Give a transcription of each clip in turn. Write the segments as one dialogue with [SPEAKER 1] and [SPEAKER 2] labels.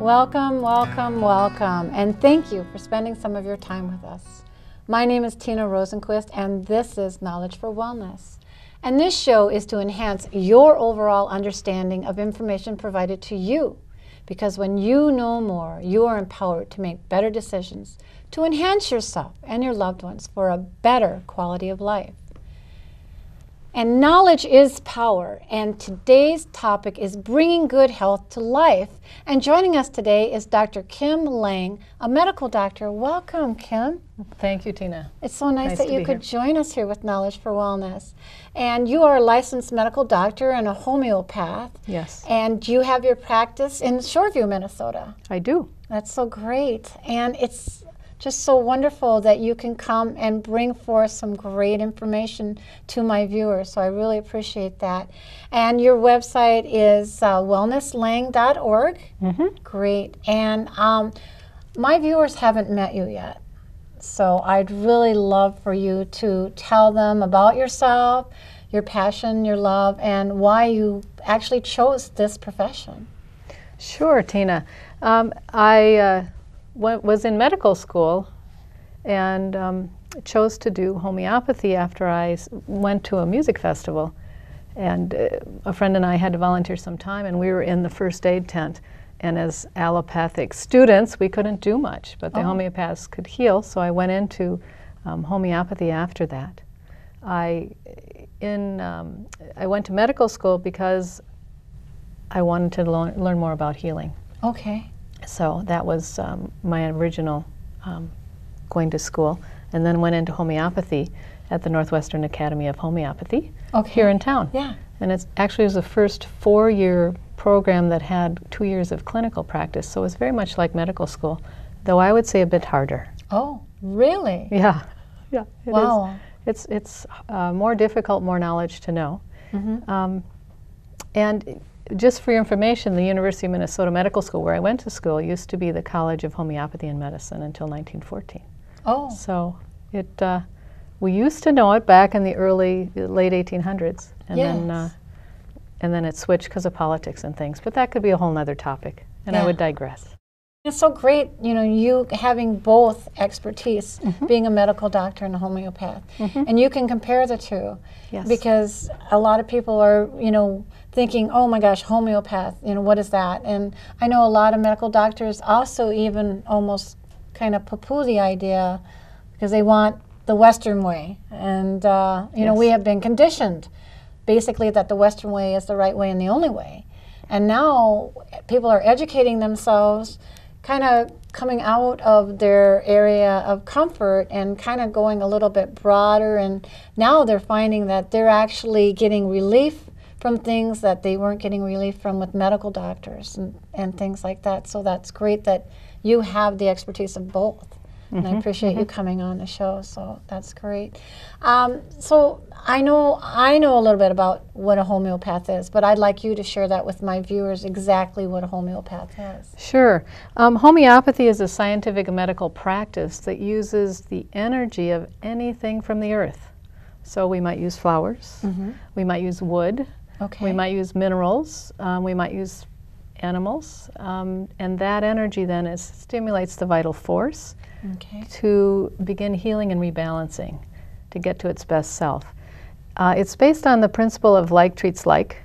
[SPEAKER 1] Welcome, welcome, welcome, and thank you for spending some of your time with us. My name is Tina Rosenquist, and this is Knowledge for Wellness. And this show is to enhance your overall understanding of information provided to you, because when you know more, you are empowered to make better decisions to enhance yourself and your loved ones for a better quality of life. And knowledge is power, and today's topic is bringing good health to life. And joining us today is Dr. Kim Lang, a medical doctor. Welcome, Kim.
[SPEAKER 2] Thank you, Tina.
[SPEAKER 1] It's so nice that you could join us here with Knowledge for Wellness. And you are a licensed medical doctor and a homeopath.
[SPEAKER 2] Yes.
[SPEAKER 1] And you have your practice in Shoreview, Minnesota.
[SPEAKER 2] I do.
[SPEAKER 1] That's so great. And it's just so wonderful that you can come and bring forth some great information to my viewers. So I really appreciate that. And your website is Wellness-Lane-LLC.
[SPEAKER 2] Mm-hmm.
[SPEAKER 1] Great. And my viewers haven't met you yet. So I'd really love for you to tell them about yourself, your passion, your love, and why you actually chose this profession.
[SPEAKER 2] Sure, Tina. I was in medical school and chose to do homeopathy after I went to a music festival. And a friend and I had to volunteer some time, and we were in the first aid tent. And as allopathic students, we couldn't do much, but the homeopaths could heal, so I went into homeopathy after that. I went to medical school because I wanted to learn more about healing.
[SPEAKER 1] Okay.
[SPEAKER 2] So that was my original going to school, and then went into homeopathy at the Northwestern Academy-of-Homeopathy here in town.
[SPEAKER 1] Yeah.
[SPEAKER 2] And it actually was the first 4-year program that had 2 years of clinical practice, so it was very much like medical school, though I would say a bit harder.
[SPEAKER 1] Oh, really?
[SPEAKER 2] Yeah. Yeah.
[SPEAKER 1] Wow.
[SPEAKER 2] It's more difficult, more knowledge to know.
[SPEAKER 1] Mm-hmm.
[SPEAKER 2] And just for your information, the University of Minnesota Medical School, where I went to school, used to be the College of Homeopathy and Medicine until 1914.
[SPEAKER 1] Oh.
[SPEAKER 2] So we used to know it back in the late 1800s, and
[SPEAKER 1] Yes.
[SPEAKER 2] then it switched because of politics and things. But that could be a whole nother topic, and I would digress.
[SPEAKER 1] It's so great, you know, you having both expertise, being a medical doctor and a homeopath, and you can compare the two.
[SPEAKER 2] Yes.
[SPEAKER 1] Because a lot of people are, you know, thinking, oh my gosh, homeopath, you know, what is that? And I know a lot of medical doctors also even almost kind of poo-poo the idea because they want the Western way. And, you know, we have been conditioned basically that the Western way is the right way and the only way. And now people are educating themselves, kind of coming out of their area of comfort and kind of going a little bit broader, and now they're finding that they're actually getting relief from things that they weren't getting relief from with medical doctors and things like that. So that's great that you have the expertise of both. And I appreciate you coming on the show, so that's great. So I know a little bit about what a homeopath is, but I'd like you to share that with my viewers exactly what a homeopath is.
[SPEAKER 2] Sure. Homeopathy is a scientific medical practice that uses the energy of anything from the earth. So we might use flowers, we might use wood, we might use minerals, we might use animals, and that energy then stimulates the vital force to begin healing and rebalancing, to get to its best self. It's based on the principle of like treats like.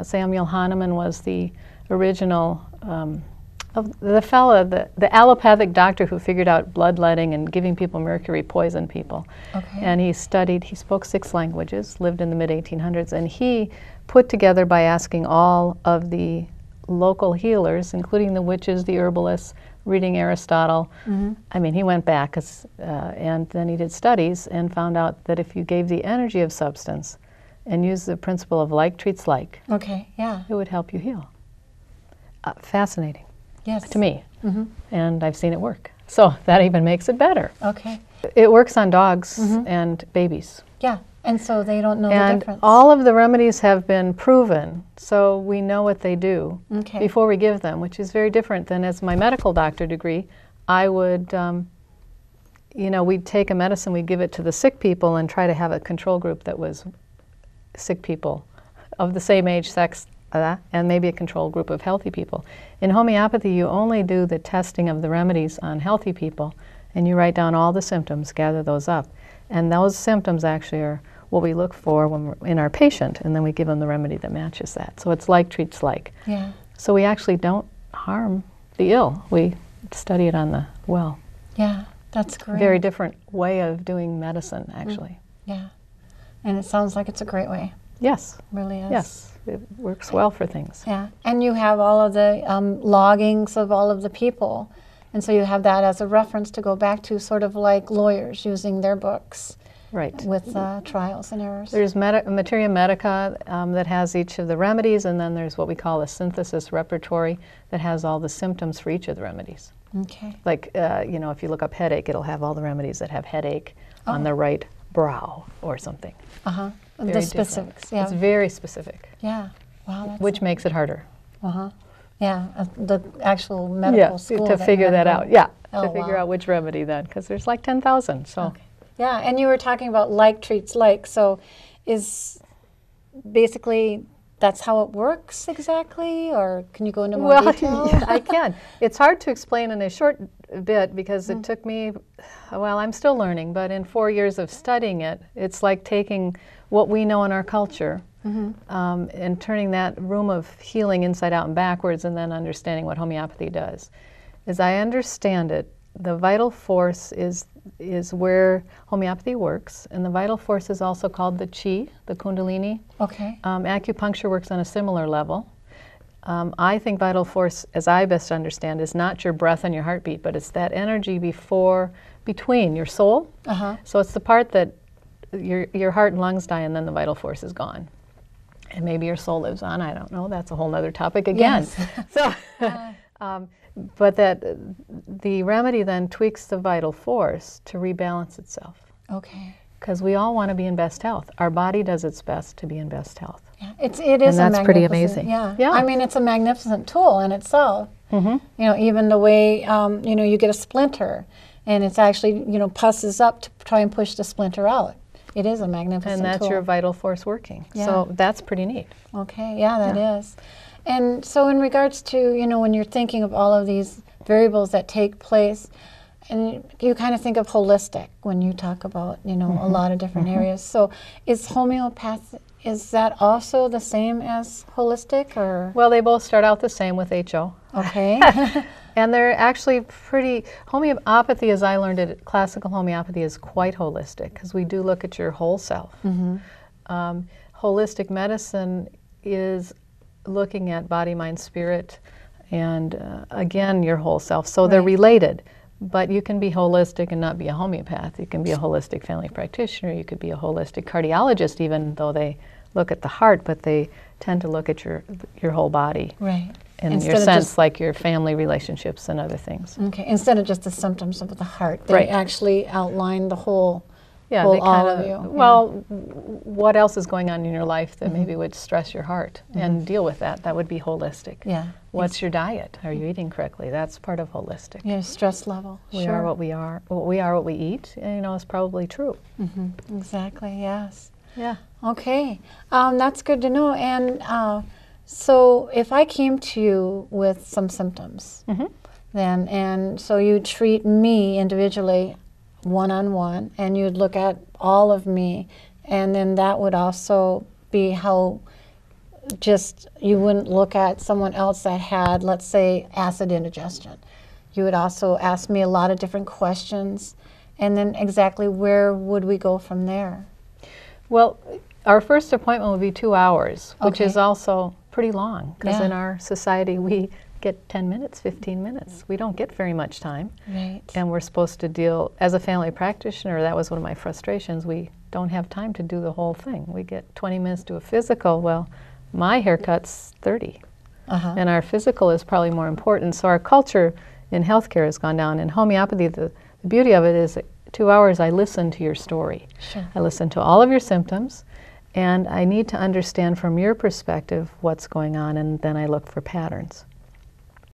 [SPEAKER 2] Samuel Hahnemann was the original, of the fella, the allopathic doctor who figured out bloodletting and giving people mercury poisoned people. And he spoke 6 languages, lived in the mid-1800s, and he put together by asking all of the local healers, including the witches, the herbalists, reading Aristotle. I mean, he went back, and then he did studies and found out that if you gave the energy of substance and used the principle of like treats like, it would help you heal. Fascinating.
[SPEAKER 1] Yes.
[SPEAKER 2] To me. And I've seen it work. So that even makes it better.
[SPEAKER 1] Okay.
[SPEAKER 2] It works on dogs and babies.
[SPEAKER 1] Yeah. And so they don't know the difference.
[SPEAKER 2] And all of the remedies have been proven, so we know what they do before we give them, which is very different than as my medical doctor degree. I would, you know, we'd take a medicine, we'd give it to the sick people and try to have a control group that was sick people of the same age, sex, and maybe a control group of healthy people. In homeopathy, you only do the testing of the remedies on healthy people, and you write down all the symptoms, gather those up. And those symptoms actually are what we look for when we're in our patient, and then we give them the remedy that matches that. So it's like treats like.
[SPEAKER 1] Yeah.
[SPEAKER 2] So we actually don't harm the ill. We study it on the well.
[SPEAKER 1] Yeah, that's great.
[SPEAKER 2] Very different way of doing medicine, actually.
[SPEAKER 1] Yeah. And it sounds like it's a great way.
[SPEAKER 2] Yes.
[SPEAKER 1] It really is.
[SPEAKER 2] Yes. It works well for things.
[SPEAKER 1] Yeah. And you have all of the loggings of all of the people. And so you have that as a reference to go back to, sort of like lawyers using their books.
[SPEAKER 2] Right.
[SPEAKER 1] With trials and errors.
[SPEAKER 2] There's Materia Medica that has each of the remedies, and then there's what we call a synthesis repertory that has all the symptoms for each of the remedies.
[SPEAKER 1] Okay.
[SPEAKER 2] Like, you know, if you look up headache, it'll have all the remedies that have headache on the right brow or something.
[SPEAKER 1] Uh-huh.
[SPEAKER 2] Very
[SPEAKER 1] The specifics, yeah.
[SPEAKER 2] It's very specific.
[SPEAKER 1] Yeah. Wow. That's
[SPEAKER 2] which makes it harder.
[SPEAKER 1] Uh-huh. Yeah, the actual medical school.
[SPEAKER 2] To figure that out. Yeah,
[SPEAKER 1] to
[SPEAKER 2] figure out which remedy then, because there's like 10,000. So.
[SPEAKER 1] Okay. Yeah, and you were talking about like treats like. So is basically that's how it works exactly, or can you go into more detail?
[SPEAKER 2] Yeah, I can. It's hard to explain in a short bit because it took me, well, I'm still learning, but in 4 years of studying it, it's like taking what we know in our culture and turning that room of healing inside out and backwards, and then understanding what homeopathy does. As I understand it, the vital force is where homeopathy works, and the vital force is also called the chi, the kundalini.
[SPEAKER 1] Okay.
[SPEAKER 2] Acupuncture works on a similar level. I think vital force, as I best understand, is not your breath and your heartbeat, but it's that energy between your soul. So it's the part that your heart and lungs die, and then the vital force is gone. And maybe your soul lives on, I don't know, that's a whole other topic again.
[SPEAKER 1] Yes.
[SPEAKER 2] So, but that the remedy then tweaks the vital force to rebalance itself.
[SPEAKER 1] Okay.
[SPEAKER 2] Because we all want to be in best health. Our body does its best to be in best health.
[SPEAKER 1] Yeah, it is,
[SPEAKER 2] and that's pretty amazing.
[SPEAKER 1] Yeah. I mean, it's a magnificent tool in itself. You know, even the way, you know, you get a splinter, and it's actually, you know, pusses up to try and push the splinter out. It is a magnificent
[SPEAKER 2] tool. And that's your vital force working. Yeah. So that's pretty neat.
[SPEAKER 1] Okay, yeah, that is. And so in regards to, you know, when you're thinking of all of these variables that take place, and you kind of think of holistic when you talk about, you know, a lot of different areas. So is homeopathy, is that also the same as holistic, or?
[SPEAKER 2] Well, they both start out the same with HO.
[SPEAKER 1] Okay.
[SPEAKER 2] And they're actually pretty, homeopathy, as I learned it, classical homeopathy is quite holistic, because we do look at your whole self. Holistic medicine is looking at body, mind, spirit, and again, your whole self. So they're related, but you can be holistic and not be a homeopath. You can be a holistic family practitioner. You could be a holistic cardiologist, even though they look at the heart, but they tend to look at your whole body.
[SPEAKER 1] Right.
[SPEAKER 2] In your sense, like your family relationships and other things.
[SPEAKER 1] Okay, instead of just the symptoms of the heart, they actually outline the whole.
[SPEAKER 2] Yeah,
[SPEAKER 1] whole
[SPEAKER 2] they kind
[SPEAKER 1] of you.
[SPEAKER 2] Well, what else is going on in your life that maybe would stress your heart, and deal with that? That would be holistic.
[SPEAKER 1] Yeah.
[SPEAKER 2] What's your diet? Are you eating correctly? That's part of holistic.
[SPEAKER 1] Yeah, stress level.
[SPEAKER 2] We are what we are. What we are, what we eat. And, you know, is probably true.
[SPEAKER 1] Exactly. Yes.
[SPEAKER 2] Yeah.
[SPEAKER 1] Okay, that's good to know. And so if I came to you with some symptoms, then, and so you treat me individually, one-on-one, and you'd look at all of me, and then that would also be how just you wouldn't look at someone else that had, let's say, acid indigestion. You would also ask me a lot of different questions, and then exactly where would we go from there?
[SPEAKER 2] Well, our first appointment would be 2 hours, which is also pretty long, because in our society we get 10 minutes, 15 minutes. We don't get very much time.
[SPEAKER 1] Right.
[SPEAKER 2] And we're supposed to deal, as a family practitioner, that was one of my frustrations, we don't have time to do the whole thing. We get 20 minutes to a physical. Well, my haircut's 30. And our physical is probably more important. So our culture in healthcare has gone down. In homeopathy, the beauty of it is that 2 hours I listen to your story. I listen to all of your symptoms, and I need to understand from your perspective what's going on, and then I look for patterns.